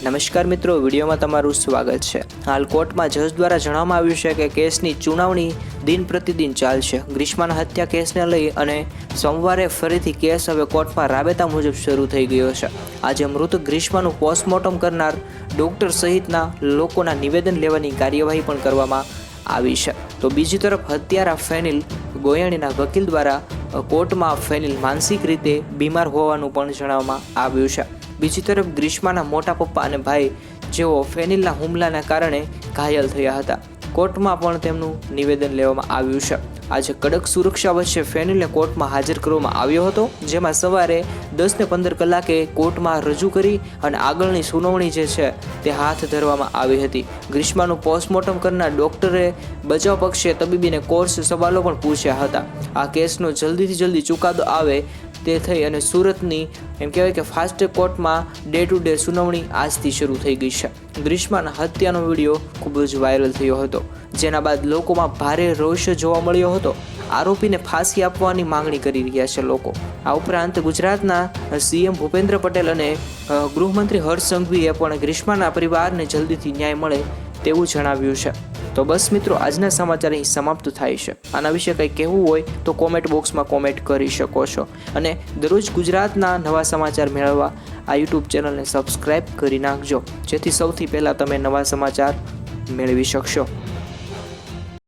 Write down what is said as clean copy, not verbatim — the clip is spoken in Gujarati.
નમસ્કાર મિત્રો, વિડીયોમાં તમારું સ્વાગત છે। હાલ કોર્ટમાં જજ દ્વારા જણાવવામાં આવ્યું છે કે કેસની સુનાવણી દિન પ્રતિદિન ચાલશે। ગ્રીષ્માના હત્યા કેસને લઈ અને સોમવારે ફરીથી કેસ હવે કોર્ટમાં રાબેતા મુજબ શરૂ થઈ ગયો છે। આજે મૃત ગ્રીષ્માનું પોસ્ટમોર્ટમ કરનાર ડોક્ટર સહિતના લોકોના નિવેદન લેવાની કાર્યવાહી પણ કરવામાં આવી છે। તો બીજી તરફ હત્યારા ફેનિલ ગોયાણીના વકીલ દ્વારા કોર્ટમાં ફેનિલ માનસિક રીતે બીમાર હોવાનું પણ જણાવવામાં આવ્યું છે। બીજી તરફ ગ્રીષ્માના મોટા પપ્પા અને ભાઈ જેઓ ફેનિલના હુમલાના કારણે ઘાયલ થયા હતા, કોર્ટમાં પણ તેમનું નિવેદન લેવામાં આવ્યું છે। આજે કડક સુરક્ષા વચ્ચે ફેનિલને કોર્ટમાં હાજર કરવામાં આવ્યો હતો, જેમાં સવારે 10 ને 15 કલાકે કોર્ટમાં રજૂ કરી અને આગળની સુનાવણી જે છે તે હાથ ધરવામાં આવી હતી। ગ્રીષ્માનું પોસ્ટમોર્ટમ કરનાર ડોક્ટરે બચાવ પક્ષે તબીબીને કોર્સ સવાલો પણ પૂછ્યા હતા। આ કેસનો જલ્દીથી જલ્દી ચુકાદો આવે તે થઈ અને સુરતની એમ કહેવાય કે ફાસ્ટ કોર્ટમાં ડે ટુ ડે સુનાવણી આજથી શરૂ થઈ ગઈ છે। ગ્રીષ્માના હત્યાનો વિડીયો ખૂબ જ વાયરલ થયો હતો, જેના બાદ લોકોમાં ભારે રોષ જોવા મળ્યો હતો। આરોપીને ફાંસી આપવાની માંગણી કરી રહ્યા છે લોકો। આ ઉપરાંત ગુજરાતના સીએમ ભૂપેન્દ્ર પટેલ અને ગૃહમંત્રી હર્ષ સંઘવીએ પણ ગ્રીષ્માના પરિવારને જલ્દીથી ન્યાય મળે તેવું જણાવ્યું છે। તો બસ મિત્રો, આજના સમાચાર અહીં સમાપ્ત થાય છે। આના વિશે કંઈ કહેવું હોય તો કોમેન્ટ બોક્સમાં કોમેન્ટ કરી શકો છો અને દરરોજ ગુજરાતના નવા સમાચાર મેળવવા આ યુટ્યુબ ચેનલને સબસ્ક્રાઈબ કરી નાખજો, જેથી સૌથી પહેલાં તમે નવા સમાચાર મેળવી શકશો।